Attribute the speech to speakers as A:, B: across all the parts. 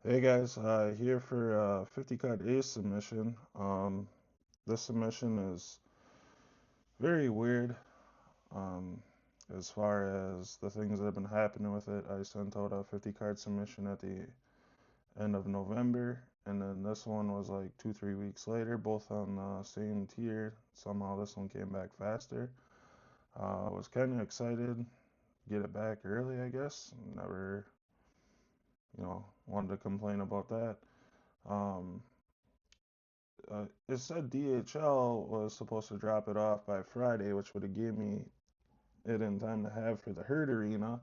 A: Hey guys, here for 50 card ace submission. This submission is very weird. Um, as far as the things that have been happening with it, I sent out a 50 card submission at the end of November, and then this one was like 2, 3 weeks later, both on the same tier. Somehow this one came back faster. I was kind of excited, to get it back early, I guess. Never, wanted to complain about that. Um, it said DHL was supposed to drop it off by Friday, which would have given me it in time to have for the Herd Arena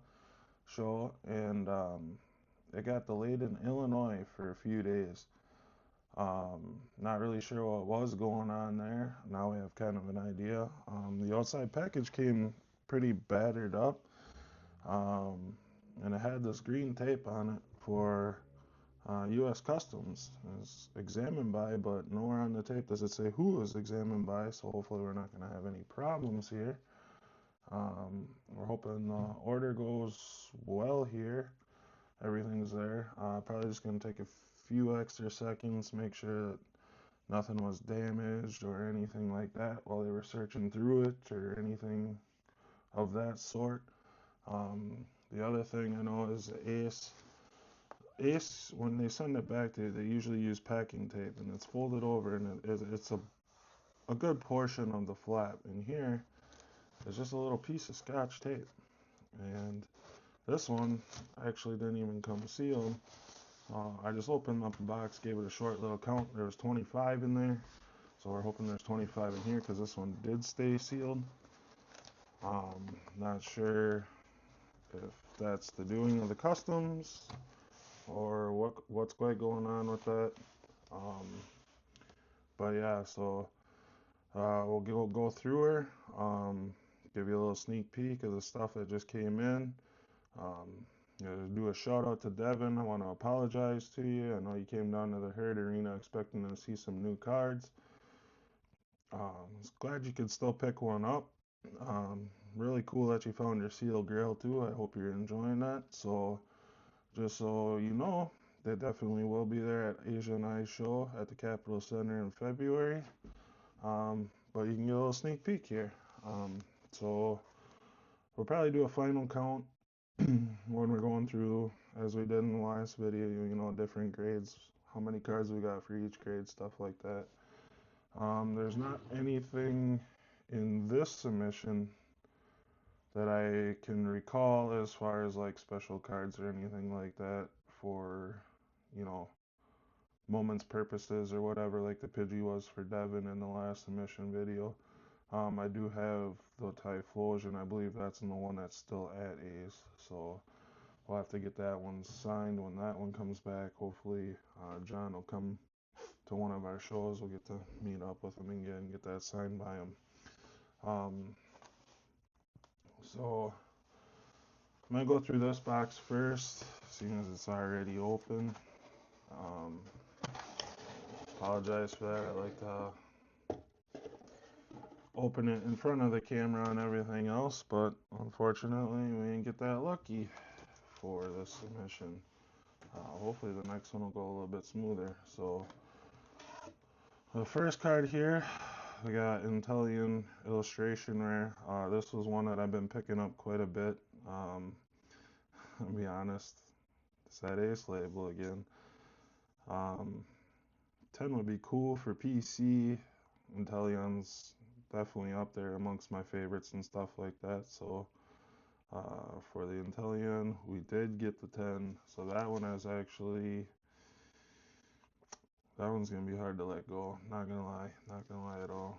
A: show, and it got delayed in Illinois for a few days. Not really sure what was going on there. Now we have kind of an idea. The outside package came pretty battered up, um, and it had this green tape on it for U.S. Customs is examined by, but nowhere on the tape does it say who it was examined by, so hopefully we're not going to have any problems here. We're hoping the order goes well here. Everything's there. Probably just going to take a few extra seconds, make sure that nothing was damaged or anything like that while they were searching through it or anything of that sort. The other thing I know is Ace, when they send it back, they usually use packing tape, and it's folded over, and it's a good portion of the flap. And here, there's just a little piece of Scotch tape, and this one actually didn't even come sealed. I just opened up the box, gave it a short little count. There was 25 in there, so we're hoping there's 25 in here because this one did stay sealed. Not sure if that's the doing of the customs or what's quite going on with that. Um, but yeah, so we'll go through her, um, give you a little sneak peek of the stuff that just came in. Um, do a shout out to Devin. I want to apologize to you. I know you came down to the Herd Arena expecting to see some new cards. Glad you could still pick one up. Really cool that you found your Seal Grail too. I hope you're enjoying that. So, just so you know, they definitely will be there at Asian Eye Show at the Capitol Center in February. But you can get a little sneak peek here. So we'll probably do a final count when we're going through, as we did in the last video, different grades, how many cards we got for each grade, stuff like that. There's not anything in this submission that I can recall as far as like special cards or anything like that for, you know, moments purposes or whatever, like the Pidgey was for Devin in the last submission video. I do have the Typhlosion. I believe that's in the one that's still at Ace. So we'll have to get that one signed when that one comes back. Hopefully, John will come to one of our shows. We'll get to meet up with him again and get that signed by him. Um, so I'm gonna go through this box first, seeing as it's already open. Um, Apologize for that. I like to open it in front of the camera and everything else, but unfortunately we didn't get that lucky for this submission. Hopefully the next one will go a little bit smoother. So the first card here, we got Inteleon Illustration Rare. This was one that I've been picking up quite a bit. I'll be honest, it's that Ace label again. Um, 10 would be cool for PC. Inteleon's definitely up there amongst my favorites and stuff like that. So for the Inteleon, we did get the 10. So that one's gonna be hard to let go. Not gonna lie, not gonna lie at all.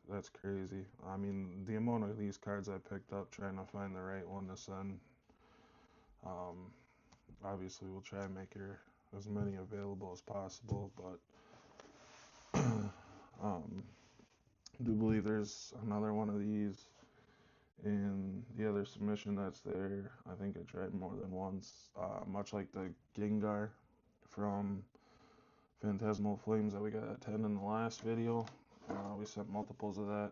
A: That's crazy. I mean, the amount of these cards I picked up trying to find the right one to send. Um, Obviously, we'll try and make her as many available as possible, but um, I do believe there's another one of these in the other submission that's there. I think I tried more than once, much like the Gengar from Phantasmal Flames that we got at 10 in the last video. We sent multiples of that.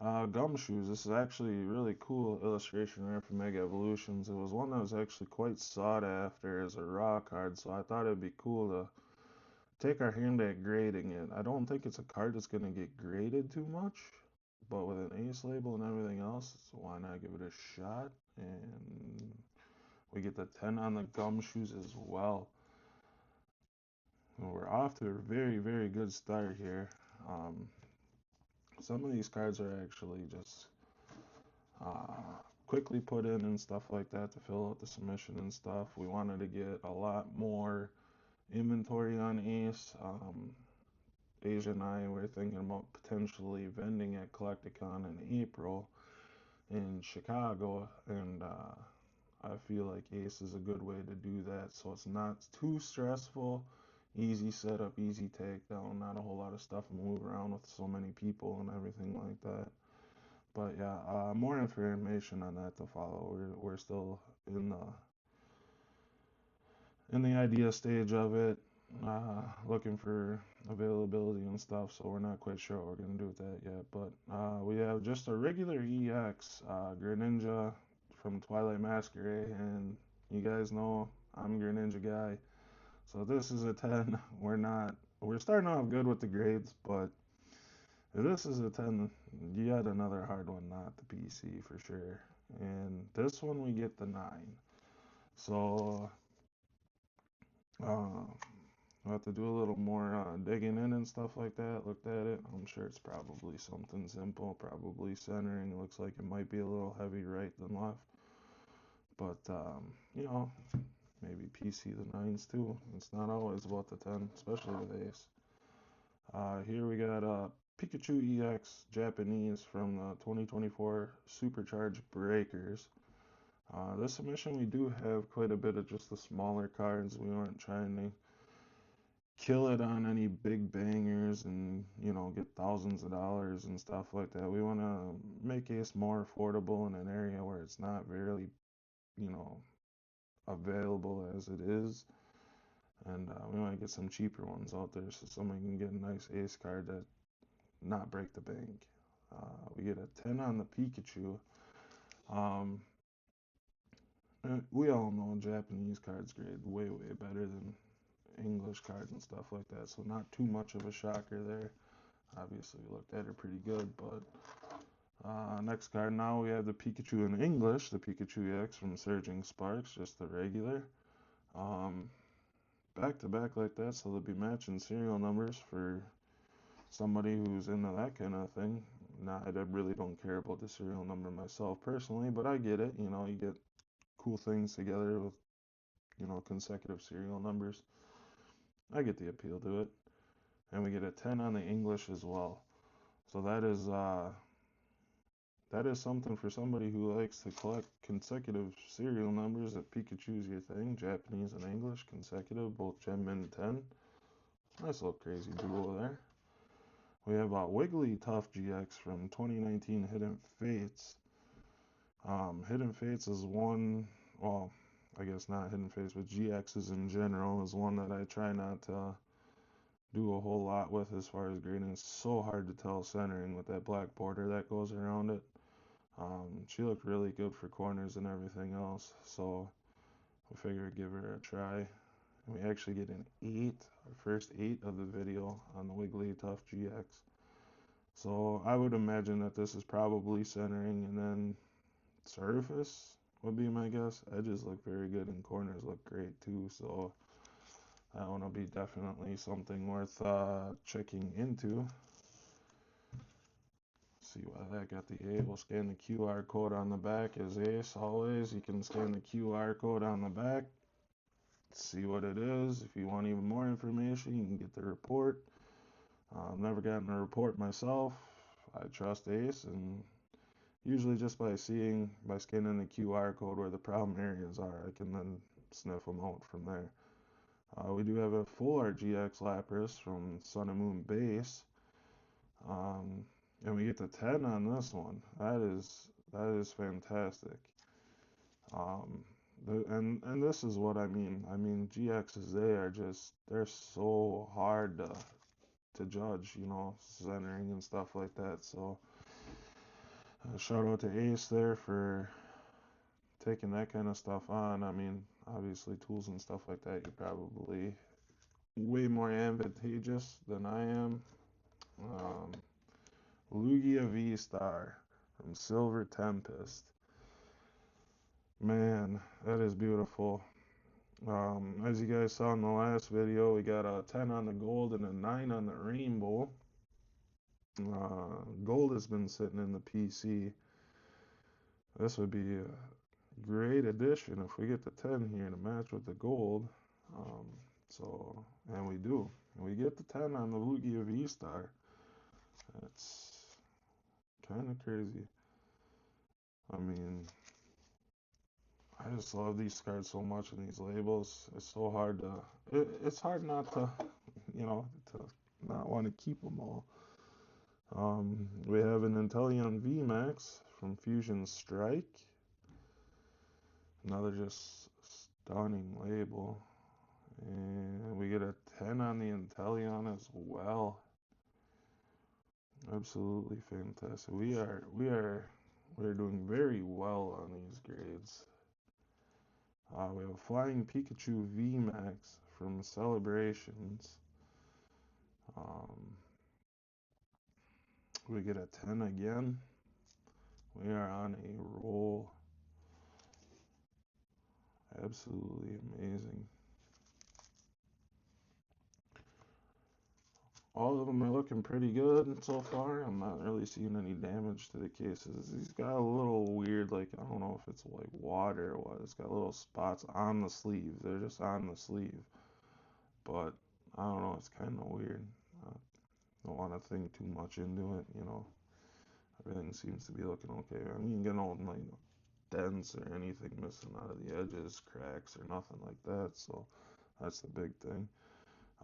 A: Gumshoes. This is actually a really cool illustration right from Mega Evolutions. It was one that was actually quite sought after as a raw card, so I thought it'd be cool to take our hand at grading it. I don't think it's a card that's going to get graded too much, but with an ace label and everything else, so why not give it a shot? And we get the 10 on the Gumshoes as well. And we're off to a very, very good start here. Um, some of these cards are actually just quickly put in and stuff like that to fill out the submission and stuff. We wanted to get a lot more inventory on Ace. Asia and I were thinking about potentially vending at Collecticon in April in Chicago, and I feel like Ace is a good way to do that. So it's not too stressful, easy setup, easy takedown, not a whole lot of stuff to move around with so many people and everything like that. But yeah, more information on that to follow. We're still in the idea stage of it, looking for availability and stuff. So we're not quite sure what we're gonna do with that yet. But we have just a regular EX Greninja from Twilight Masquerade, and you guys know I'm a Greninja guy. So this is a 10. We're starting off good with the grades, but if this is a 10, you got another hard one, not the PC for sure. And this one we get the 9. So uh, I'll have to do a little more digging in and stuff like that. Looked at it. I'm sure it's probably something simple, probably centering. Looks like it might be a little heavy right than left. But, you know, maybe PC the 9s too. It's not always about the 10, especially with Ace. Here we got Pikachu EX Japanese from the 2024 Supercharged Breakers. This submission we do have quite a bit of just the smaller cards. We weren't trying to kill it on any big bangers and get thousands of dollars and stuff like that. We want to make Ace more affordable in an area where it's not really you know available as it is, and we want to get some cheaper ones out there so somebody can get a nice Ace card that not break the bank. We get a 10 on the Pikachu. Um, we all know Japanese cards grade way better than English cards and stuff like that, so not too much of a shocker there. Obviously, we looked at it pretty good, but next card now we have the Pikachu in English, the Pikachu EX from Surging Sparks, just the regular. Um, Back to back like that, so they'll be matching serial numbers for somebody who's into that kind of thing. Nah, I really don't care about the serial number myself personally, but I get it. You get cool things together with, consecutive serial numbers. I get the appeal to it. And we get a 10 on the English as well. So that is something for somebody who likes to collect consecutive serial numbers. That Pikachu's your thing, Japanese and English, consecutive, both Gen Min 10. Nice little crazy duo there. We have Wigglytuff GX from 2019 Hidden Fates. Hidden Fates is one, well, I guess not Hidden Fates, but GXs in general is one that I try not to do a whole lot with as far as grading. It's so hard to tell centering with that black border that goes around it. She looked really good for corners and everything else, so we figured give her a try. And we actually get an 8, our first 8 of the video on the Wigglytuff GX. So I would imagine that this is probably centering, and then surface would be my guess. Edges look very good and corners look great too, so that one will be definitely something worth checking into. See why that got the A. We'll scan the QR code on the back as Ace always. You can scan the QR code on the back, see what it is. If you want even more information, you can get the report. I've never gotten a report myself. I trust Ace, and usually just by scanning the QR code where the problem areas are, I can then sniff them out from there. We do have a full art GX Lapras from Sun and Moon base. And we get the 10 on this one. That is fantastic. Um, and this is what I mean. I mean GXs, they're so hard to judge, centering and stuff like that. So Shout out to Ace there for taking that kind of stuff on. I mean, obviously tools and stuff like that, you're probably way more advantageous than I am. Um, Lugia V Star from Silver Tempest. Man, that is beautiful. As you guys saw in the last video, we got a 10 on the gold and a 9 on the rainbow. Gold has been sitting in the PC. This would be a great addition if we get the 10 here to match with the gold. Um, and we do. We get the 10 on the Lugia V Star. That's kind of crazy. I mean, I just love these cards so much and these labels. It's so hard to, it's hard not to, to not want to keep them all. We have an Inteleon VMAX from Fusion Strike. Another just stunning label. And we get a 10 on the Inteleon as well. Absolutely fantastic. We're doing very well on these grades. We have a Flying Pikachu VMAX from Celebrations. Um, we get a 10 again. We are on a roll. Absolutely amazing. All of them are looking pretty good so far. I'm not really seeing any damage to the cases. He's got a little weird, like, I don't know if it's like water or what. It's got little spots on the sleeve. They're just on the sleeve. But I don't know, it's kind of weird. I don't want to think too much into it. Everything seems to be looking okay. I mean, you get no like dents or anything missing out of the edges, cracks or nothing like that. So that's the big thing.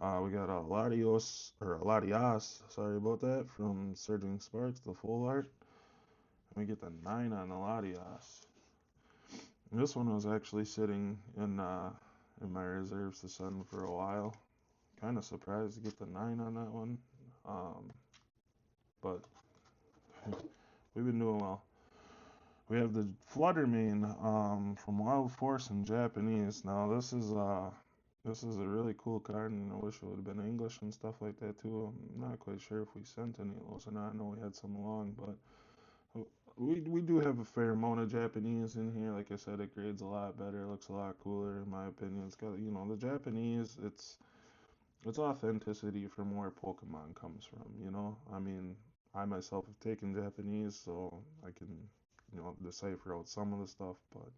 A: We got a Latias, sorry about that, from Surging Sparks, the full art. And we get the 9 on the Latias. And this one was actually sitting in my reserves to send for a while. Kind of surprised to get the 9 on that one. But we've been doing well. We have the Fluttermane from Wild Force in Japanese. Now this is a really cool card, and I wish it would have been English and stuff like that too. I'm not quite sure if we sent any of those or not. I know we had some along, but we do have a fair amount of Japanese in here. Like I said, it grades a lot better, it looks a lot cooler in my opinion. It's got the Japanese. It's authenticity from where Pokemon comes from. I mean, I myself have taken Japanese, so I can decipher out some of the stuff, but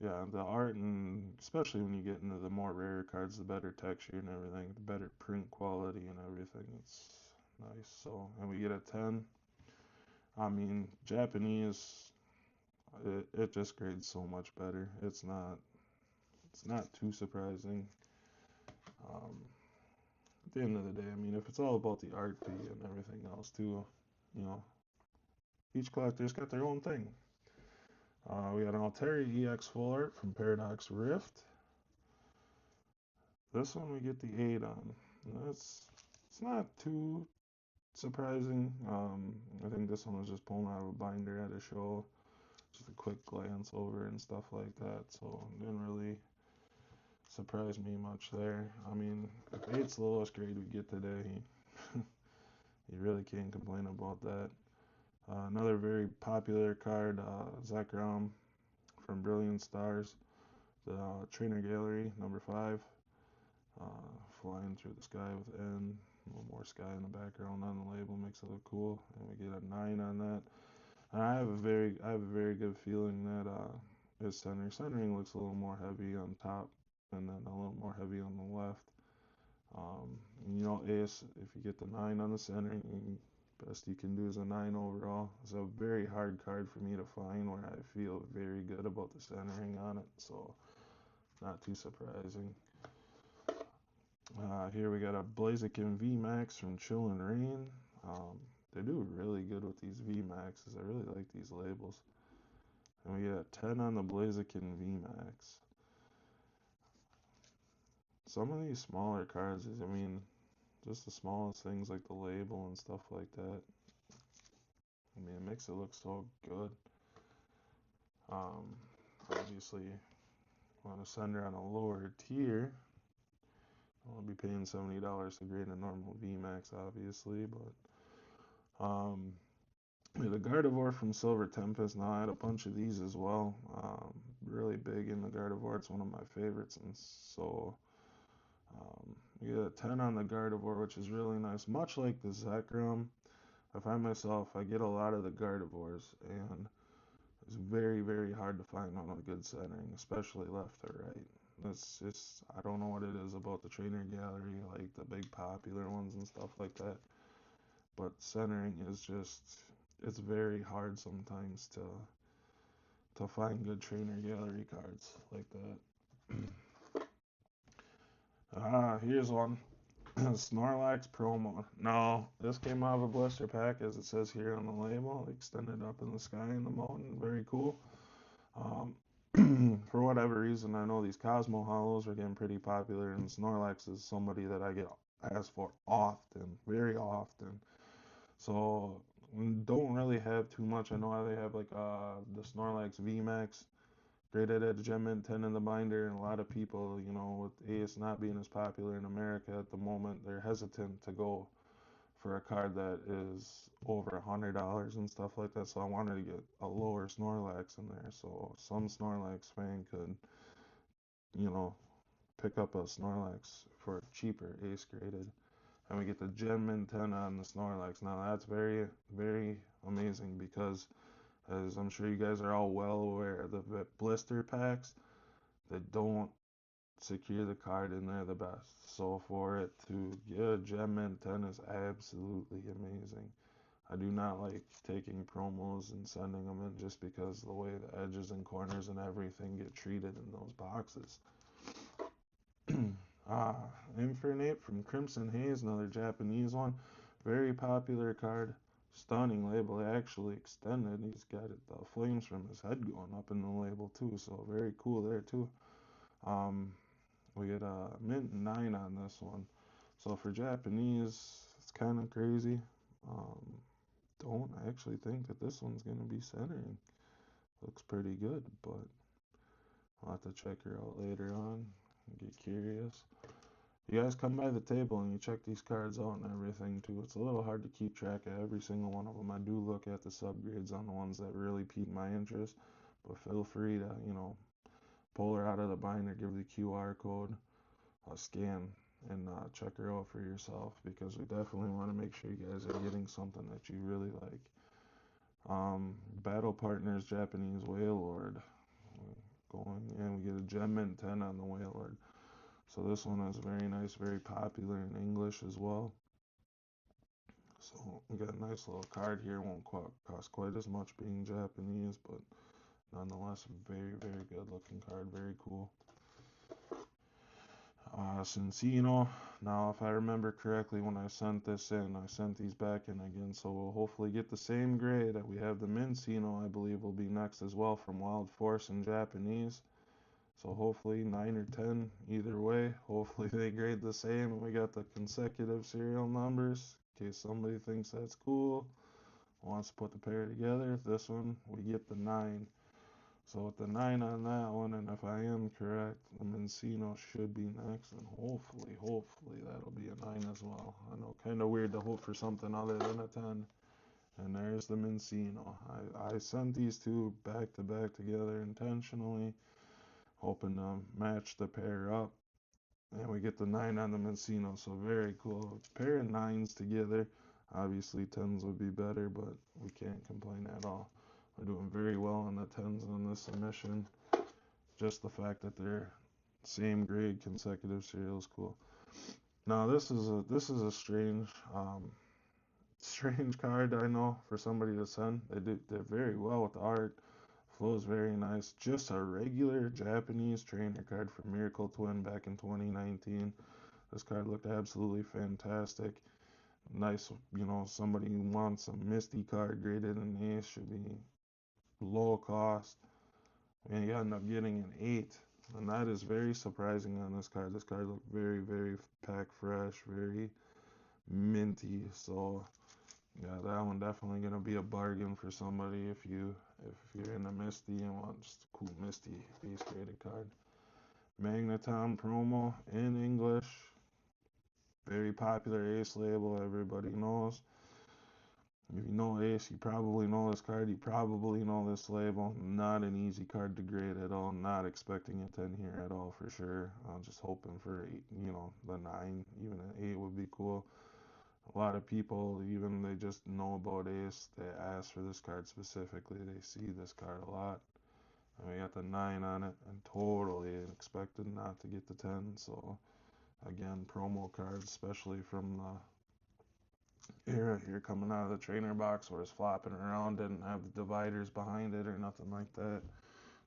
A: yeah, the art, and especially when you get into the more rare cards, the better texture and everything, the better print quality and everything. It's nice. So, and we get a 10. I mean, Japanese, it just grades so much better. It's not too surprising. Um, at the end of the day, I mean, if it's all about the art fee and everything else too, you know, each collector's got their own thing. We got an Altaria EX full art from Paradox Rift. This one we get the 8 on. It's not too surprising. I think this one was just pulling out of a binder at a show. Just a quick glance over and stuff like that. So it didn't really surprise me much there. I mean, if 8's the lowest grade we get today, you really can't complain about that. Another very popular card, Zekrom from Brilliant Stars, the Trainer Gallery, number 5. Flying through the sky with N. A little more sky in the background on the label makes it look cool, and we get a 9 on that. And I have a very good feeling that his centering looks a little more heavy on top, and then a little more heavy on the left. Ace, if you get the 9 on the centering, best you can do is a 9 overall. It's a very hard card for me to find where I feel very good about the centering on it, so not too surprising. Here we got a Blaziken VMAX from Chill and Rain. They do really good with these VMAXs. I really like these labels. And we get a 10 on the Blaziken VMAX. Some of these smaller cards, I mean, just the smallest things like the label and stuff like that. I mean, it makes it look so good. Um, Obviously, want to send her on a lower tier. I'll be paying $70 to grade a normal VMAX, obviously, but yeah, the Gardevoir from Silver Tempest. Now I had a bunch of these as well. Really big in the Gardevoir. It's one of my favorites, and so we get a 10 on the Gardevoir, which is really nice. Much like the Zekrom, I find myself I get a lot of the Gardevoirs, and it's very, very hard to find on a good centering, especially left or right. That's just, I don't know what it is about the trainer gallery, like the big popular ones and stuff like that. But centering is just, it's very hard sometimes to find good trainer gallery cards like that. Here's one. Snorlax promo. No, this came out of a blister pack, as it says here on the label. Extended up in the sky in the mountain. Very cool. Um, for whatever reason, I know these Cosmo Hollows are getting pretty popular, and Snorlax is somebody that I get asked for often, very often. So don't really have too much. I know how they have like the Snorlax VMAX graded at Gem Mint 10 in the binder, and a lot of people, with ACE not being as popular in America at the moment, they're hesitant to go for a card that is over $100 and stuff like that. So I wanted to get a lower Snorlax in there, so some Snorlax fan could, you know, pick up a Snorlax for cheaper, ace graded, and we get the Gem Mint 10 on the Snorlax. Now that's very, very amazing because, as I'm sure you guys are all well aware, the blister packs that don't secure the card in there the best. So for it to get a Gem Mint 10 is absolutely amazing. I do not like taking promos and sending them in just because the way the edges and corners and everything get treated in those boxes. ah, Infernape from Crimson Haze, another Japanese one. Very popular card. Stunning label, actually extended. He's got it, the flames from his head going up in the label too, so very cool there too. Um, we get a mint 9 on this one. So for Japanese, it's kind of crazy. Um, don't actually think that this one's going to be centering. Looks pretty good, but I'll have to check her out later on. Get curious. You guys come by the table and you check these cards out and everything too. It's a little hard to keep track of every single one of them. I do look at the subgrades on the ones that really pique my interest, but feel free to, pull her out of the binder, give the QR code, scan, and check her out for yourself because we definitely want to make sure you guys are getting something that you really like. Battle Partners Japanese Wailord. Going and we get a Gem Mint 10 on the Wailord. So this one is very nice, very popular in English as well. So we got a nice little card here. Won't cost quite as much being Japanese, but nonetheless, very, very good looking card. Very cool. Cincino. Now, if I remember correctly, when I sent this in, I sent these back in again. So we'll hopefully get the same grade. We have the Mincino, I believe, will be next as well from Wild Force in Japanese. So hopefully 9 or 10, either way. Hopefully they grade the same. And we got the consecutive serial numbers in case somebody thinks that's cool, wants to put the pair together. This one, we get the 9. So with the 9 on that one, and if I am correct, the Mincino should be next, and hopefully that'll be a 9 as well. I know, kind of weird to hope for something other than a 10. And there's the Mincino. I sent these two back to back together intentionally, hoping to match the pair up. And we get the 9 on the Mincino, so very cool. Pair of 9s together. Obviously 10s would be better, but we can't complain at all. We're doing very well on the 10s on this submission. Just the fact that they're same grade consecutive serial is cool. Now this is a strange strange card, I know, for somebody to send. They're very well with the art. Flows very nice. Just a regular Japanese trainer card for Miracle Twin back in 2019. This card looked absolutely fantastic. Nice, somebody who wants a Misty card graded an ace should be low cost. And you end up getting an 8. And that is very surprising on this card. This card looked very, very pack fresh, very minty. So Yeah, that one definitely gonna be a bargain for somebody if you're in a Misty and want just a cool Misty base graded card. Magneton promo in English, very popular Ace label. Everybody knows. If you know Ace, you probably know this card. You probably know this label. Not an easy card to grade at all. Not expecting a 10 here at all for sure. I'm just hoping for the 9, even an 8 would be cool. A lot of people, even they just know about Ace, they ask for this card specifically. They see this card a lot. And we got the 9 on it, and totally expected not to get the 10. So, again, promo cards, especially from the era here coming out of the trainer box where it's flopping around, didn't have the dividers behind it or nothing like that.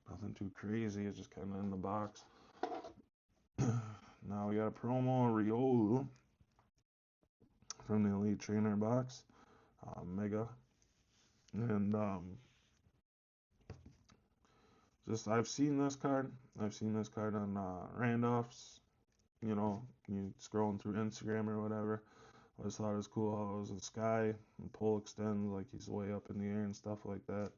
A: Nothing too crazy, it's just kind of in the box. Now we got a promo Riolu from the Elite Trainer box, Mega. And just I've seen this card. I've seen this card on Randolph's. You scrolling through Instagram or whatever. I just thought it was cool how it was in sky and pull extends like he's way up in the air and stuff like that.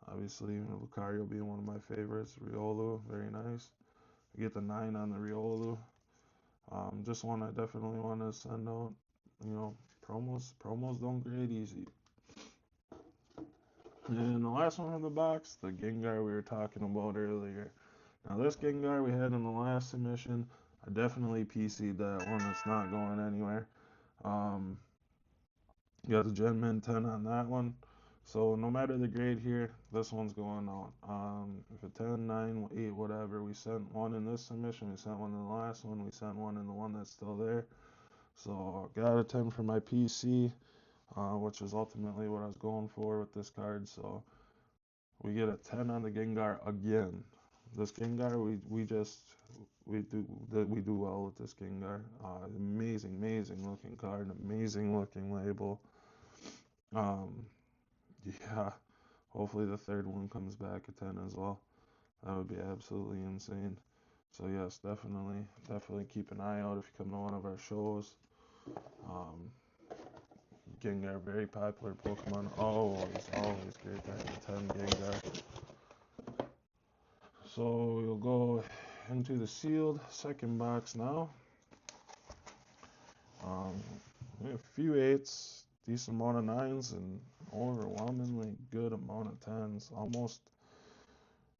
A: Obviously, Lucario being one of my favorites. Riolu, very nice. I get the 9 on the Riolu. Definitely want to send out, you know, promos. Promos don't grade easy. And the last one in the box, the Gengar we were talking about earlier. Now this Gengar we had in the last submission, I definitely PC'd that one. It's not going anywhere. Um, you got the Gen Min 10 on that one. So no matter the grade here, this one's going out. If a 10, 9, 8, whatever, we sent one in this submission, we sent one in the last one, we sent one in the one that's still there. So got a 10 for my PC, which is ultimately what I was going for with this card. So we get a 10 on the Gengar again. This Gengar, we do well with this Gengar. Amazing looking card, amazing looking label. Um, yeah, hopefully the third one comes back a 10 as well. That would be absolutely insane. So yes, definitely keep an eye out if you come to one of our shows. Um, Gengar, very popular Pokemon. Always great to have a 10 Gengar. So we'll go into the sealed second box now. We have a few 8s, decent amount of 9s, and overwhelmingly good amount of 10s. Almost,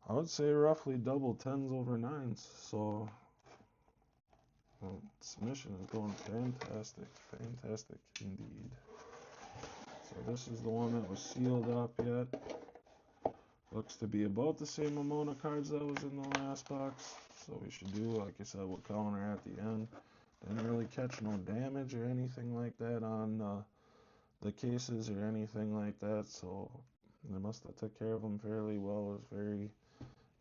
A: I would say roughly double 10s over 9s. So submission is going fantastic indeed. So this is the one that was sealed up yet. Looks to be about the same amount of cards that was in the last box. So we should do, like I said, we'll counter at the end. Didn't really catch no damage or anything like that on the cases or anything like that. So they must have took care of them fairly well. Was very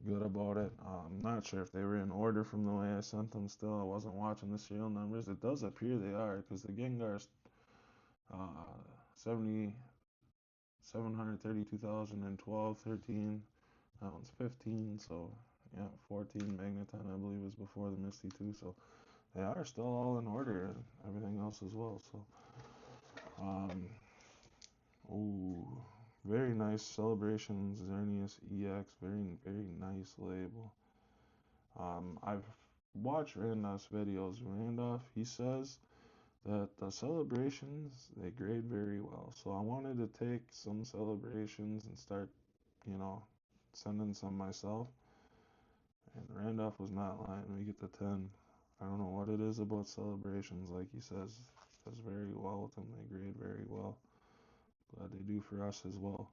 A: good about it. I'm not sure if they were in order from the way I sent them still. I wasn't watching the serial numbers. It does appear they are because the Gengar's uh, 70, 732,012, 13. That one's 15, so yeah, 14 Magneton, I believe, was before the Misty too. So they are still all in order, and everything else as well. So, um, ooh, very nice Celebrations Xerneas EX, very nice label. I've watched Randolph's videos. Randolph, he says that the celebrations they grade very well. So I wanted to take some celebrations and start, you know, sending some myself. And Randolph was not lying. We get the 10. I don't know what it is about celebrations, like he says, does very well with them. They grade very well. Glad they do for us as well.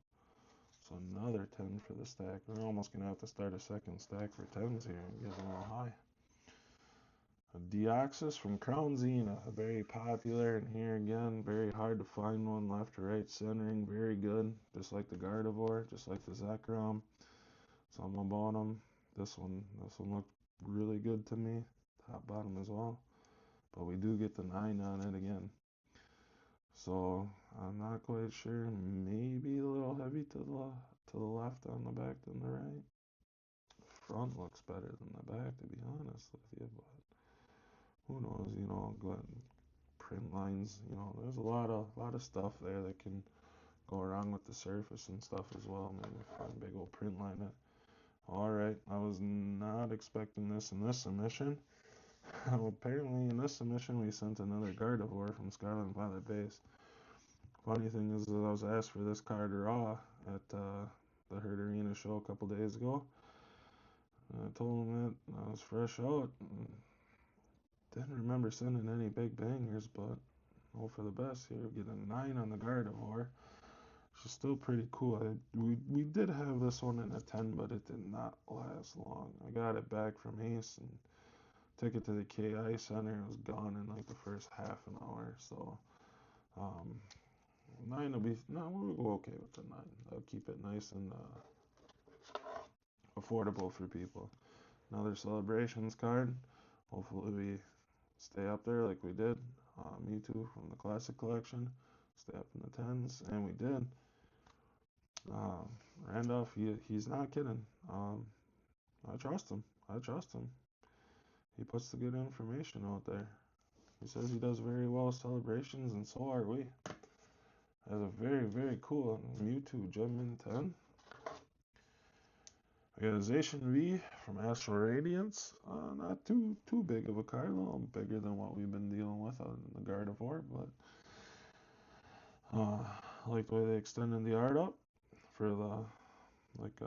A: So another 10 for the stack. We're almost going to have to start a second stack for 10s here and get a little high. A Deoxys from Crown Zenith, very popular, and here again, very hard to find one left to right centering, very good, just like the Gardevoir, just like the Zekrom. Some about them. This one looked really good to me, top bottom as well, but we do get the 9 on it again. So I'm not quite sure. Maybe a little heavy to the left on the back than the right. Front looks better than the back, to be honest with you, but who knows? print lines. You know, there's a lot of stuff there that can go wrong with the surface and stuff as well. Maybe find a big old print line. All right, I was not expecting this in this submission. Apparently, in this submission, we sent another Gardevoir from Scarlet Violet base. Funny thing is that I was asked for this card raw at the Herd Arena show a couple days ago. I told him that I was fresh out. Didn't remember sending any big bangers, but hope for the best here. Get a 9 on the Gardevoir. She's still pretty cool. We did have this one in a 10, but it did not last long. I got it back from Ace and took it to the KI Center. It was gone in like the first half an hour. So, um, 9 will be, no, we'll go okay with the 9. I'll keep it nice and affordable for people. Another Celebrations card. Hopefully we stay up there like we did. Mewtwo from the Classic Collection. Stay up in the 10s, and we did. Um, Randolph, he's not kidding. I trust him. I trust him. He puts the good information out there. He says he does very well with Celebrations, and so are we. That's a very, very cool Mewtwo Gem 10. We got a Zacian V from Astral Radiance. Not too big of a card, a little bigger than what we've been dealing with on the Gardevoir, but I like the way they extended the art up for the like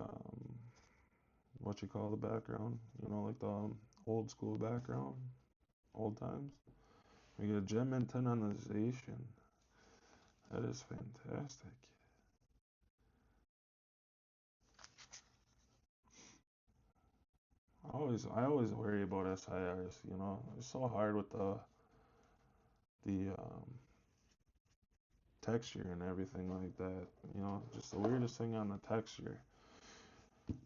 A: what you call the background, like the old school background, old times. We get a Gem 10 on the Zacian. That is fantastic. I always worry about SIRs. It's so hard with the texture and everything like that. Just the weirdest thing on the texture.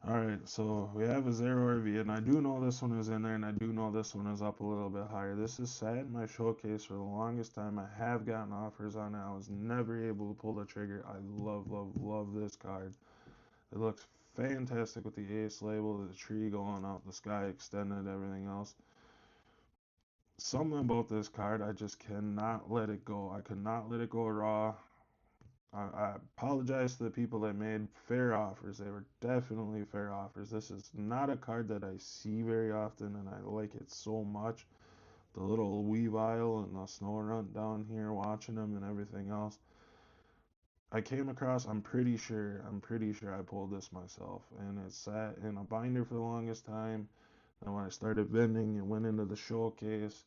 A: All right, so we have a Zero RV, and I do know this one is in there, and I do know this one is up a little bit higher. This is sat in my showcase for the longest time. I have gotten offers on it. I was never able to pull the trigger. I love, love, love this card. It looks fantastic with the Ace label, the tree going out, the sky extended, everything else. Something about this card, I just cannot let it go. I could not let it go raw. I apologize to the people that made fair offers. They were definitely fair offers. This is not a card that I see very often, and I like it so much. The little Weavile and the Snorunt down here watching them and everything else. I came across, I'm pretty sure I pulled this myself, and it sat in a binder for the longest time. And when I started vending, it went into the showcase.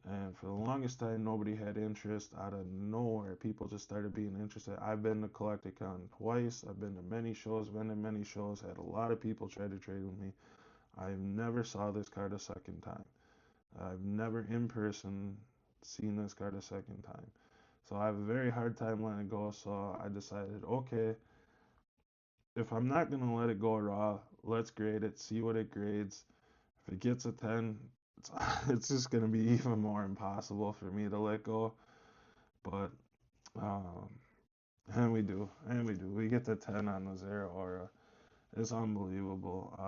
A: And for the longest time, nobody had interest. Out of nowhere, people just started being interested. I've been to Collecticon twice. I've been to many shows, been to many shows, had a lot of people try to trade with me. I've never saw this card a second time. I've never in person seen this card a second time. So I have a very hard time letting it go. So I decided, okay, if I'm not going to let it go raw, let's grade it, see what it grades. If it gets a 10, it's, it's just going to be even more impossible for me to let go. But, um, and we do. We get the 10 on the Zeraora. It's unbelievable.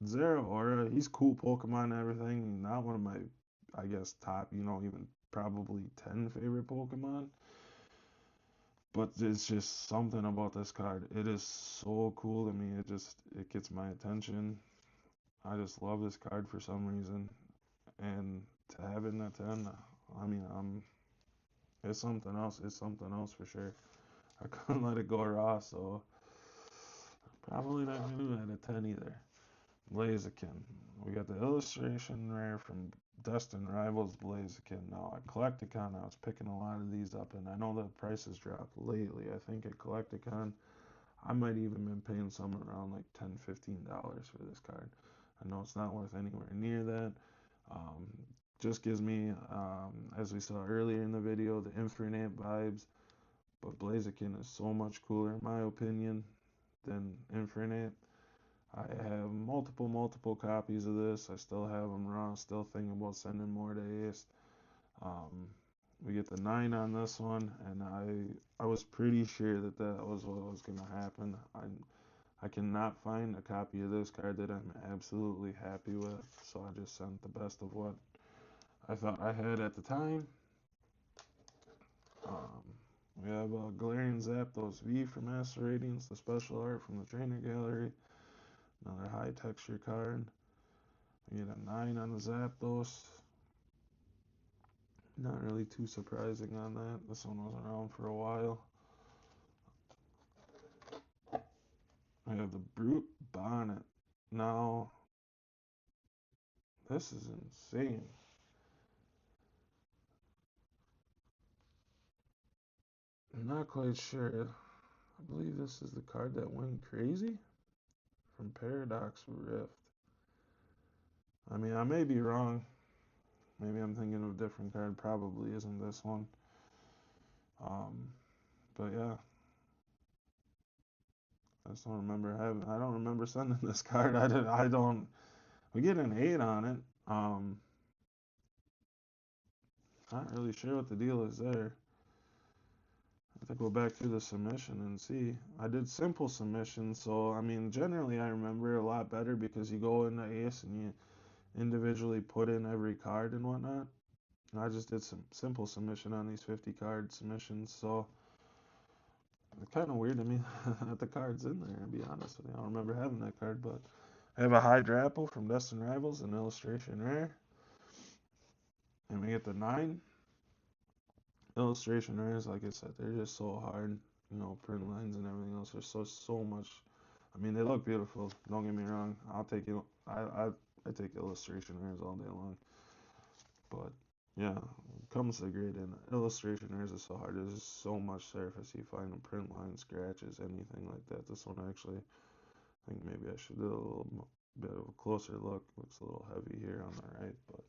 A: Zeraora, he's cool Pokemon and everything. Not one of my, I guess, top, even probably 10 favorite Pokemon. But it's just something about this card. It is so cool to me. It gets my attention. I just love this card for some reason. And to have it in that 10, I mean, it's something else. It's something else for sure. I couldn't let it go raw, so probably not gonna do that at 10 either. Blaziken. We got the illustration rare from Destin Rivals Blaziken. Now at Collecticon, I was picking a lot of these up, and I know the prices dropped lately. I think at Collecticon, I might even been paying somewhere around like $10, $15 for this card. I know it's not worth anywhere near that. Um, just gives me, as we saw earlier in the video, the Infernape vibes. But Blaziken is so much cooler, in my opinion, than Infernape. I have multiple copies of this. I still have them raw. Still thinking about sending more to Ace. Um, we get the 9 on this one, and I was pretty sure that was what was gonna happen. I cannot find a copy of this card that I'm absolutely happy with, so I just sent the best of what I thought I had at the time. Um, we have Galarian Zapdos V for Master Radiance, the special art from the Trainer Gallery. Another high texture card. We get a 9 on the Zapdos. Not really too surprising on that. This one was around for a while. We have the Brute Bonnet. Now, this is insane. I'm not quite sure. I believe this is the card that went crazy from Paradox Rift. I mean, I may be wrong. Maybe I'm thinking of a different card. Probably isn't this one. Um, but yeah, I just don't remember having. I don't remember sending this card. I did. I don't. We get an 8 on it. Not really sure what the deal is there. I have to go back through the submission and see. I did simple submissions, so I mean, generally I remember a lot better because you go into Ace and you individually put in every card and whatnot. And I just did some simple submission on these 50 card submissions, so it's kind of weird to me that the card's in there, to be honest with you. I don't remember having that card, but I have a Hydrapple from Destined Rivals, an illustration rare. And we get the 9 illustration rares. Like I said, they're just so hard. Print lines and everything else are so much. I mean, they look beautiful. Don't get me wrong. I'll take it. I take illustration rares all day long. But yeah, it comes to grade in illustration rares is so hard. There's just so much surface. You find a print line, scratches, anything like that. This one actually, I think maybe I should do a little bit of a closer look. Looks a little heavy here on the right, but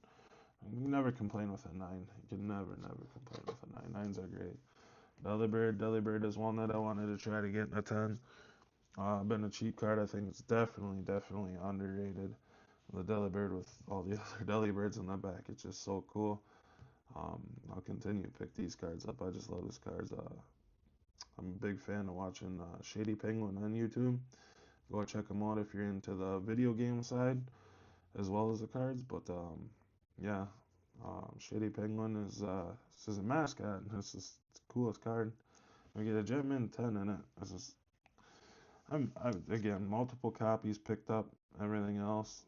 A: you can never complain with a 9. You can never complain with a 9. Nines are great. Delibird is one that I wanted to try to get in a 10. Been a cheap card. I think it's definitely underrated. The Delibird with all the other Delibirds in the back, it's just so cool. I'll continue to pick these cards up. I just love these cards. I'm a big fan of watching Shady Penguin on YouTube. Go check him out if you're into the video game side as well as the cards. But yeah, Shady Penguin is this is a mascot. This is the coolest card. We get a Jetman 10 in it. This is again multiple copies picked up. Everything else,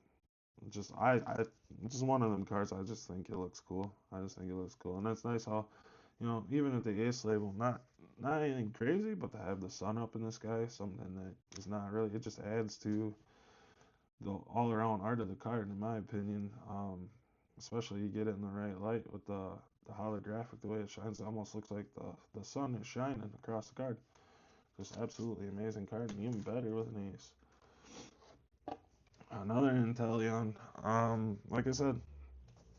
A: I just one of them cards. I just think it looks cool. I just think it looks cool, and it's nice how, even at the Ace label, not anything crazy, but to have the sun up in the sky, something that is not really. It just adds to the all around art of the card, in my opinion. Especially you get it in the right light with the holographic, the way it shines, it almost looks like the sun is shining across the card. Just absolutely amazing card, and even better with an ace. Another Inteleon. Like I said,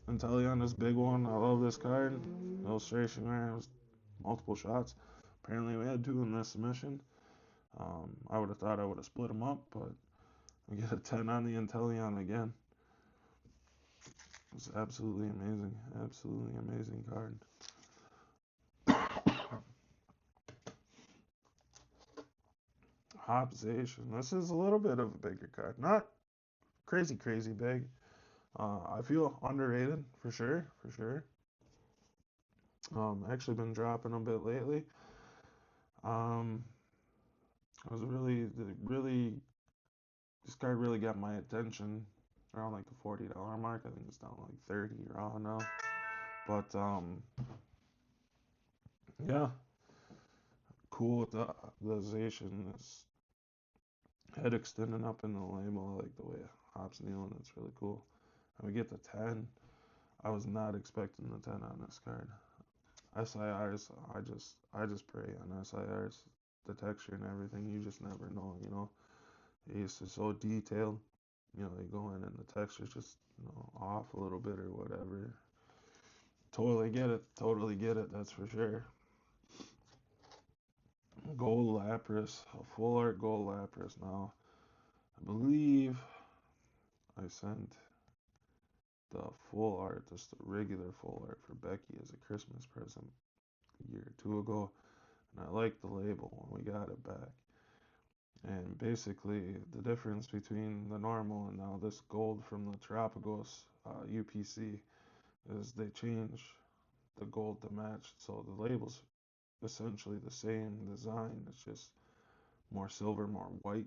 A: Inteleon is a big one. I love this card. Illustration there, multiple shots. Apparently we had 2 in this submission. I would have thought I would have split them up, but we get a 10 on the Inteleon again. It's absolutely amazing. Absolutely amazing card. Hopzation. This is a little bit of a bigger card. Not crazy big. I feel underrated for sure, for sure. Actually been dropping a bit lately. Um, I was really this card really got my attention around like the $40 mark. I think it's down like 30 raw now. But yeah, cool with the Zation. This head extending up in the label. I like the way Hop's kneeling. It's really cool. And we get the 10. I was not expecting the 10 on this card. SIRs, I just pray on SIRs. The texture and everything, you just never know. Ace is so detailed. They go in and the texture's just, off a little bit or whatever. Totally get it, that's for sure. Gold Lapras, a full art gold Lapras now. I believe I sent the full art, just the regular full art for Becky as a Christmas present a year or 2 ago. And I liked the label when we got it back. And basically, the difference between the normal and now this gold from the Tropicals UPC is they change the gold to match. So the labels essentially the same design. It's just more silver, more white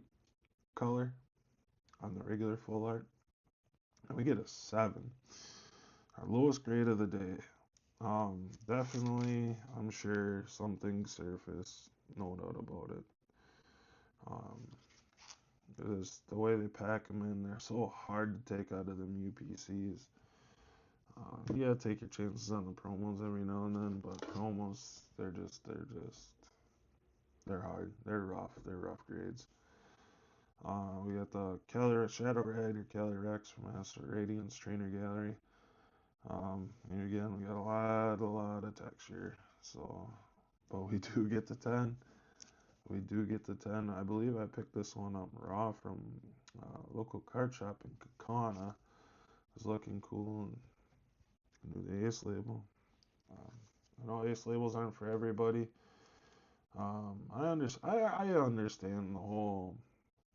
A: color on the regular full art. And we get a 7. Our lowest grade of the day. Definitely, I'm sure something surfaced, no doubt about it. Um, because the way they pack them in, they're so hard to take out of them UPCs. You gotta take your chances on the promos every now and then, but promos, they're hard. They're rough grades. We got the Shadow Rider Calyrex from Astral Radiance Trainer Gallery. And again, we got a lot of texture. So, but we do get the 10. We do get the 10. I believe I picked this one up raw from a local card shop in Kakana. It's looking cool and knew the Ace label. Um, I know Ace labels aren't for everybody. I understand the whole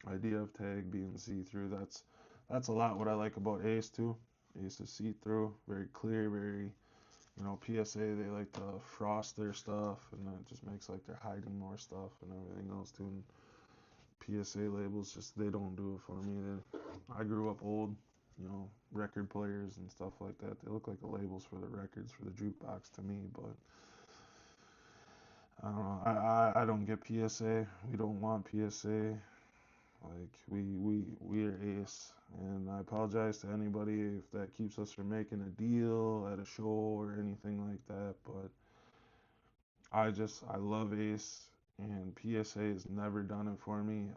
A: idea of tag being see-through. That's a lot what I like about Ace too. Ace is see-through, very clear, very PSA. They like to frost their stuff, and it just makes like they're hiding more stuff and everything else too. And PSA labels just they don't do it for me. I grew up old, record players and stuff like that. They look like the labels for the records for the jukebox to me, but I don't know. I don't get PSA. We don't want PSA. Like we are Ace, and I apologize to anybody if that keeps us from making a deal at a show or anything like that. But I love Ace, and PSA has never done it for me.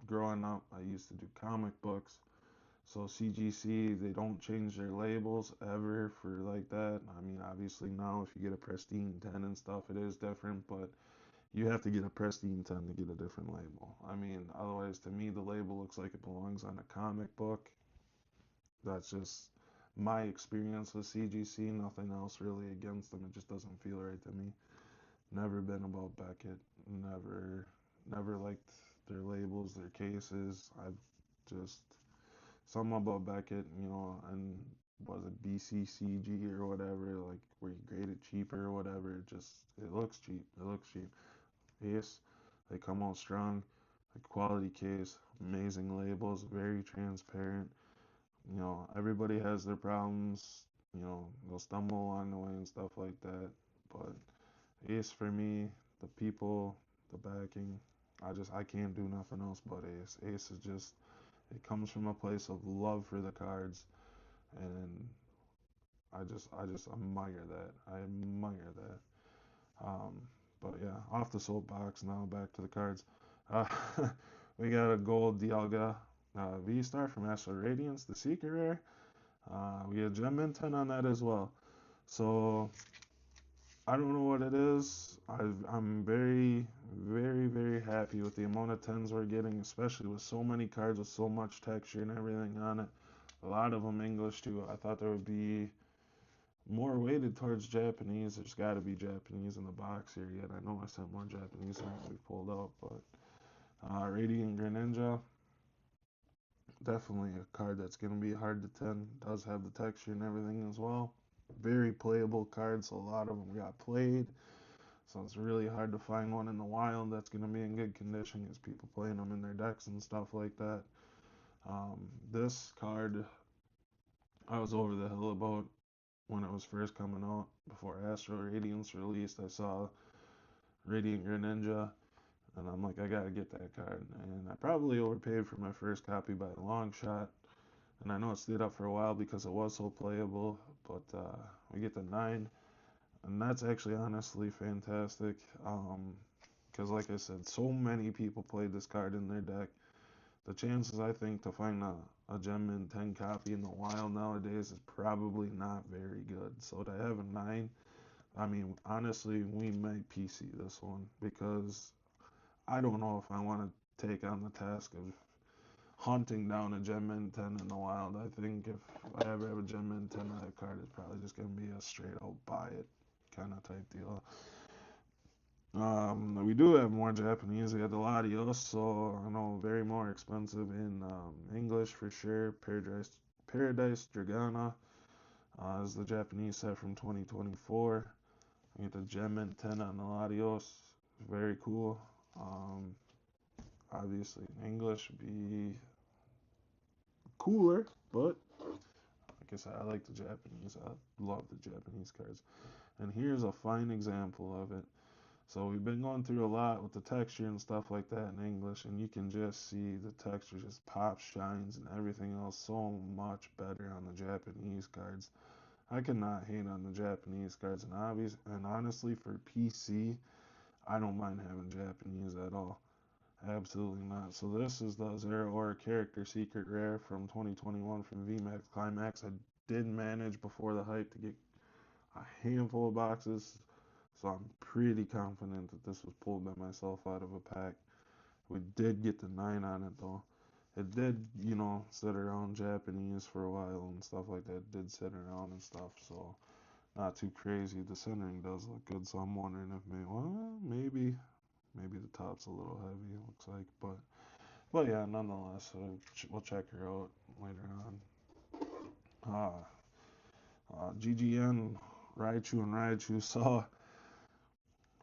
A: Growing up, I used to do comic books, so CGC they don't change their labels ever for like that. I mean, obviously now if you get a Pristine 10 and stuff, it is different, but you have to get a Pristine 10 to get a different label. I mean, otherwise, to me, the label looks like it belongs on a comic book. That's just my experience with CGC. Nothing else really against them. It just doesn't feel right to me. Never been about Beckett. Never liked their labels, their cases. I've just something about Beckett, and was it BCCG or whatever, like where you grade it cheaper or whatever. It looks cheap. It looks cheap. Ace, they come out strong. Like quality case, amazing labels, very transparent. Everybody has their problems. They'll stumble along the way and stuff like that. But Ace for me, the people, the backing, I can't do nothing else but Ace. Ace is just it comes from a place of love for the cards, and I just admire that. I admire that. Um, but yeah, off the soapbox now, back to the cards. Uh, we got a gold Dialga V-Star from Astral Radiance, the Secret Rare. We get Gem Mint 10 on that as well. So I don't know what it is. I'm very, very, very happy with the amount of 10s we're getting, especially with so many cards with so much texture and everything on it. A lot of them English too. I thought there would be more weighted towards Japanese. There's got to be Japanese in the box here yet. I know I sent more Japanese than we pulled out, but Radiant Greninja, definitely a card that's going to be hard to 10. Does have the texture and everything as well. Very playable cards. A lot of them got played, so it's really hard to find one in the wild that's going to be in good condition because people playing them in their decks and stuff like that. This card, I was over the hill about when it was first coming out. Before Astral Radiance released, I saw Radiant Greninja, and I'm like, I gotta get that card. And I probably overpaid for my first copy by a long shot. And I know it stayed up for a while because it was so playable, but we get the 9, and that's actually honestly fantastic. Because, like I said, so many people played this card in their deck. The chances, I think, to find a Gem Mint 10 copy in the wild nowadays is probably not very good. So to have a 9, I mean, honestly, we might PC this one because I don't know if I want to take on the task of hunting down a Gem Mint 10 in the wild. I think if I ever have a Gem Mint 10 of that card, it's probably just going to be a straight out buy it kind of type deal. We do have more Japanese. We got the Latios, so I know very more expensive in English for sure. Paradise Dragana is the Japanese set from 2024. We get the Gem Mint 10 on the Latios. Very cool. Um, Obviously, in English would be cooler, but like I said, I like the Japanese. I love the Japanese cards. And here's a fine example of it. So we've been going through a lot with the texture and stuff like that in English, and you can just see the texture just pops, shines, and everything else so much better on the Japanese cards. I cannot hate on the Japanese cards, and honestly, for PC, I don't mind having Japanese at all. Absolutely not. So this is the Zero Aura Character Secret Rare from 2021 from VMAX Climax. I did manage before the hype to get a handful of boxes, so I'm pretty confident that this was pulled by myself out of a pack. We did get the 9 on it though. It did, sit around Japanese for a while and stuff like that. It did sit around and stuff, so not too crazy. The centering does look good, so I'm wondering if maybe the top's a little heavy. It looks like, but yeah, nonetheless, we'll check her out later on. GGN, Raichu and Raichu. So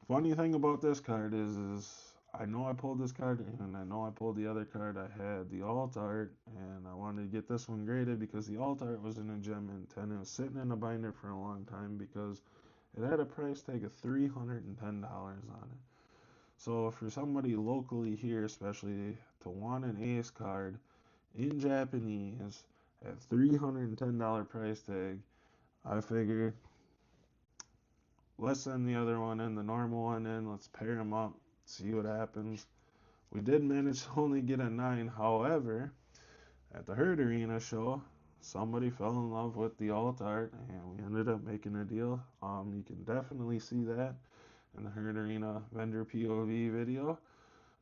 A: funny thing about this card is I know I pulled this card and I know I pulled the other card. I had the alt art and I wanted to get this one graded because the alt art was in a Gem Mint 10. It was sitting in a binder for a long time because it had a price tag of $310 on it. So for somebody locally here, especially to want an ace card in Japanese at $310 price tag, I figured let's send the other one in, the normal one in, let's pair them up, see what happens. We did manage to only get a 9, however, at the Herd Arena show, somebody fell in love with the alt art and we ended up making a deal. You can definitely see that in the Herd Arena vendor POV video.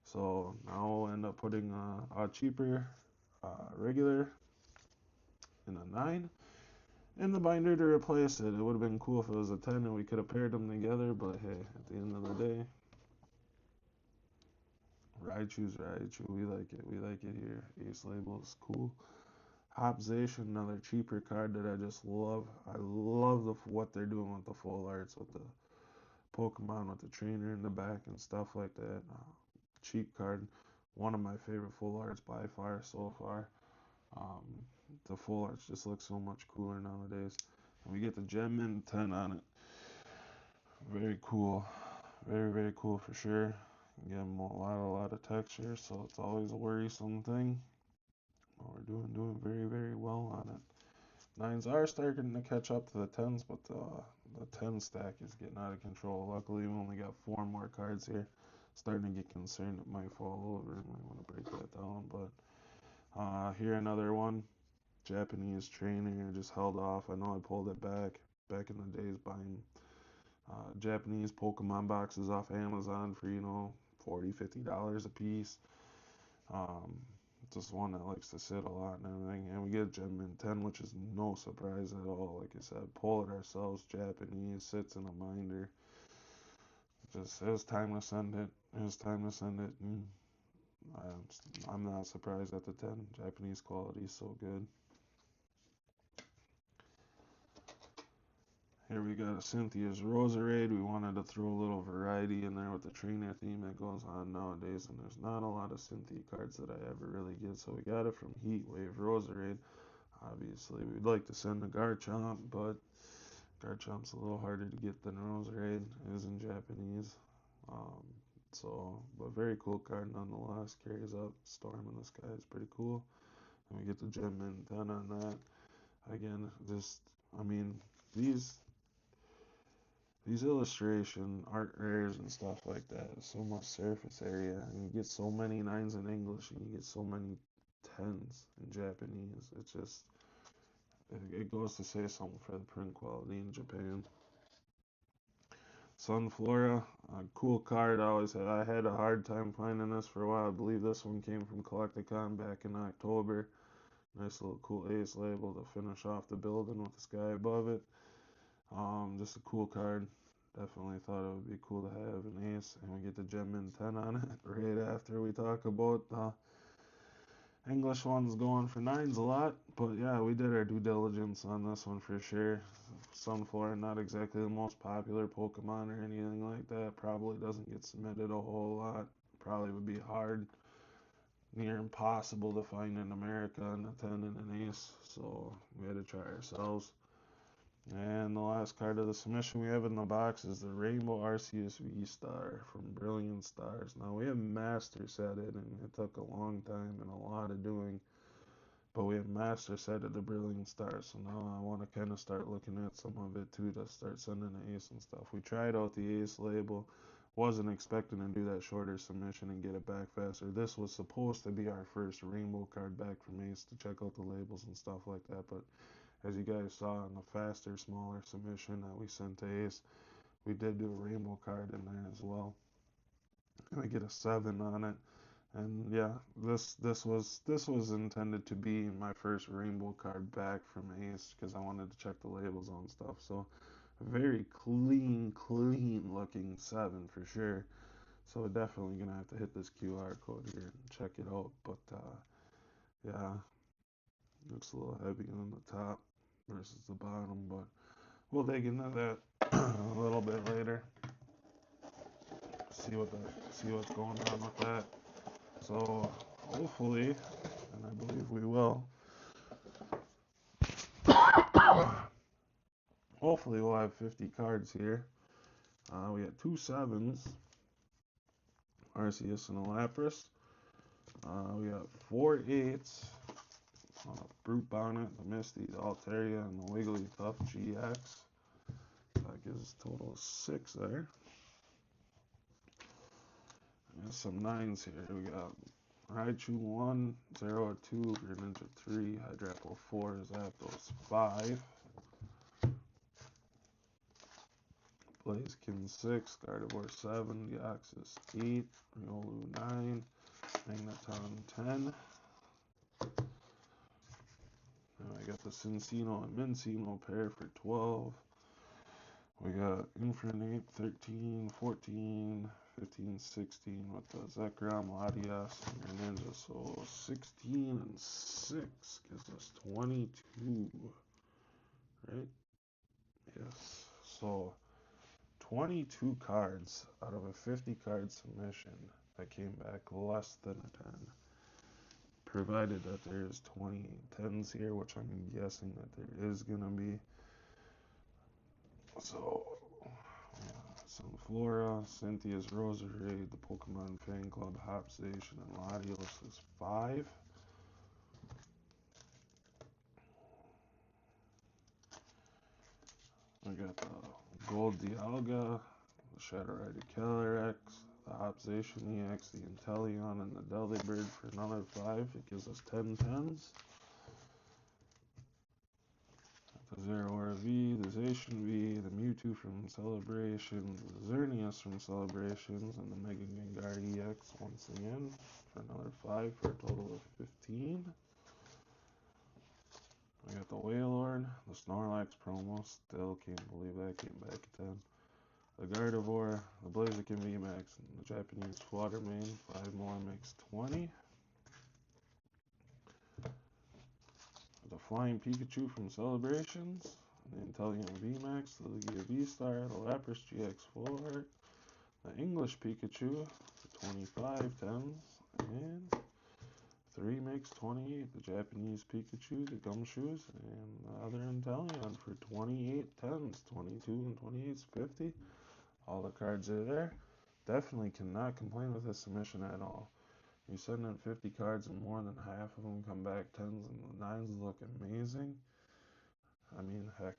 A: So now we'll end up putting a cheaper regular in a 9 in the binder to replace it. It would have been cool if it was a 10 and we could have paired them together, but hey, at the end of the day, Raichu's Raichu. We like it. We like it here. Ace label is cool. Hopzation, another cheaper card that I just love. I love what they're doing with the full arts, with the Pokemon, with the trainer in the back and stuff like that. Cheap card. One of my favorite full arts by far so far. Um, the full arts just look so much cooler nowadays. And we get the Gem Mint 10 on it. Very cool. Very, very cool for sure. Again, a lot of texture, so it's always a worrisome thing. But we're doing very, very well on it. Nines are starting to catch up to the tens, but the 10 stack is getting out of control. Luckily, we only got 4 more cards here. Starting to get concerned it might fall over. Might want to break that down, but here another one. Japanese trainer just held off. I know I pulled it back in the days buying Japanese Pokemon boxes off Amazon for $40-$50 a piece. Um, just one that likes to sit a lot and everything. And we get Gem Mint 10, which is no surprise at all. Like I said, pull it ourselves. Japanese sits in a binder. Just it was time to send it. It was time to send it. And I'm not surprised at the 10. Japanese quality is so good. Here we got a Cynthia's Roserade. We wanted to throw a little variety in there with the trainer theme that goes on nowadays, and there's not a lot of Cynthia cards that I ever really get, so we got it from Heatwave Roserade. Obviously, we'd like to send the Garchomp, but Garchomp's a little harder to get than Roserade. It is in Japanese. Um, but very cool card nonetheless. Carries up Storm in the Sky is pretty cool. And we get the Gem Mint 10 on that. Again, I mean, these these illustration art rares and stuff like that is so much surface area, and you get so many nines in English, and you get so many tens in Japanese. It goes to say something for the print quality in Japan. Sunflora, a cool card. I had a hard time finding this for a while. I believe this one came from Collecticon back in October. Nice little cool ace label to finish off the building with the sky above it. Just a cool card. Definitely thought it would be cool to have an ace, and we get the Gem Mint 10 on it right after we talk about English one's going for 9s a lot, but yeah, we did our due diligence on this one for sure. Sunflora, not exactly the most popular Pokemon or anything like that. Probably doesn't get submitted a whole lot. Probably would be hard, near impossible to find in America and a 10 and an ace. So we had to try ourselves. And the last card of the submission we have in the box is the Rainbow Arceus V-Star from Brilliant Stars. Now we have Master Set it, and it took a long time and a lot of doing, but we have Master Set it the Brilliant Stars. So now I want to kind of start looking at some of it too to start sending the ace and stuff. We tried out the ace label, wasn't expecting to do that shorter submission and get it back faster. This was supposed to be our first rainbow card back from ace to check out the labels and stuff like that, but as you guys saw in the faster, smaller submission that we sent to Ace, we did do a rainbow card in there as well. And we get a 7 on it. And yeah, this was intended to be my first rainbow card back from Ace because I wanted to check the labels on stuff. So a very clean looking 7 for sure. So we're definitely gonna have to hit this QR code here and check it out. But yeah, looks a little heavy on the top versus the bottom, but we'll dig into that a little bit later. See what's going on with that. So hopefully, and I believe we will. Hopefully we'll have 50 cards here. We got 2 7s, Arceus and a Lapras. We got 4 8s, Brute Bonnet, the Misty, the Altaria, and the Wigglytuff GX. That gives us a total of 6 there. There's some 9s here. We got Raichu 1, Zero 2, Greninja 3, Hydrapple 4, Zapdos 5, Blaziken 6, Gardevoir 7, Deoxys 8, Riolu 9, Magneton 10. Now I got the Cinccino and Minccino pair for 12. We got Infernape 13, 14, 15, 16 with the Zekrom, Latias, and Greninja. So 16 and 6 gives us 22, right? Yes. So 22 cards out of a 50 card submission that came back less than a 10. Provided that there's 20 10s here, which I'm guessing that there is going to be. So, Sunflora, Cynthia's Roserade, the Pokemon Fan Club, Hop Station, and Latios is 5. I got the Gold Dialga, the Shadow Rider Calyrex, the Hopzation EX, the Inteleon, and the Delibird for another 5. It gives us 10 10s. The Zeraora V, the Zacian V, the Mewtwo from Celebration, the Xerneas from Celebrations, and the Mega Gengar EX once again for another 5 for a total of 15. I got the Wailord, the Snorlax promo, still can't believe that came back at 10. The Gardevoir, the Blaziken VMAX, and the Japanese Watermane, 5 more makes 20. The Flying Pikachu from Celebrations, the Inteleon VMAX, the Lugia V-Star, the Lapras GX4, the English Pikachu for 25 10s, and 3 makes 28. The Japanese Pikachu, the Gumshoes, and the other Inteleon for 28 10s, 22 and 28 is 50. All the cards are there. Definitely cannot complain with this submission at all. You send in 50 cards and more than half of them come back 10s and 9s look amazing. I mean, heck,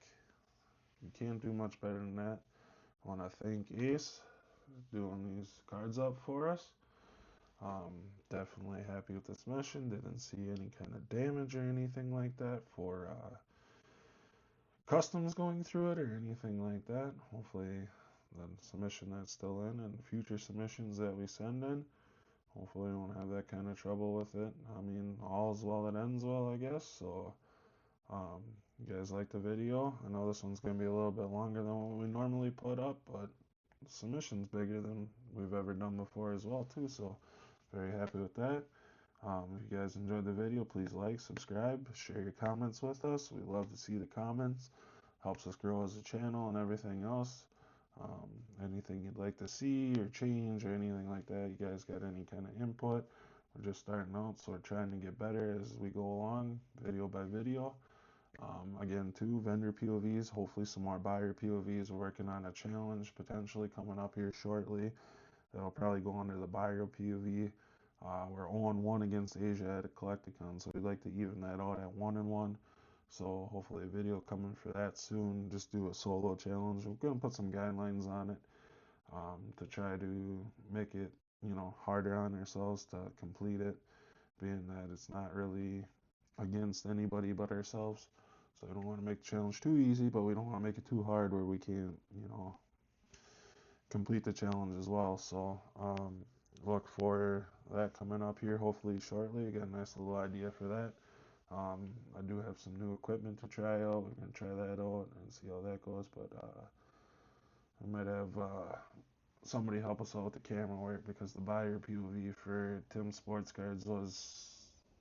A: you can't do much better than that. I want to thank Ace for doing these cards up for us. Definitely happy with this mission. Didn't see any kind of damage or anything like that for customs going through it or anything like that. Hopefully the submission that's still in and future submissions that we send in, hopefully we won't have that kind of trouble with it. I mean, all's well that ends well, I guess. So you guys like the video? I know this one's going to be a little bit longer than what we normally put up, but the submission's bigger than we've ever done before as well too, so very happy with that. If you guys enjoyed the video, please like, subscribe, share your comments with us. We love to see the comments. Helps us grow as a channel and everything else. Um, Anything you'd like to see or change or anything like that, you guys got any kind of input? We're just starting out, so we're trying to get better as we go along, video by video. Again, too, vendor POVs, hopefully some more buyer POVs. We're working on a challenge potentially coming up here shortly. That'll probably go under the buyer POV. We're 0-1 against Asia at a Collecticon, so we'd like to even that out at 1-1. So hopefully a video coming for that soon. Just do a solo challenge. We're gonna put some guidelines on it to try to make it, harder on ourselves to complete it, being that it's not really against anybody but ourselves. So we don't want to make the challenge too easy, but we don't want to make it too hard where we can't, complete the challenge as well. So look for that coming up here hopefully shortly. Again, nice little idea for that. I do have some new equipment to try out. We're gonna try that out and see how that goes. But we might have somebody help us out with the camera work because the buyer POV for Tim Sports Cards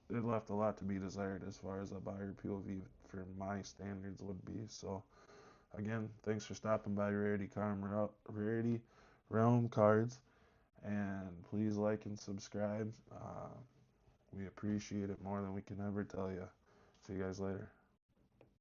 A: it left a lot to be desired as far as a buyer POV for my standards would be. So again, thanks for stopping by Rarity Realm Cards, and please like and subscribe. We appreciate it more than we can ever tell you. See you guys later.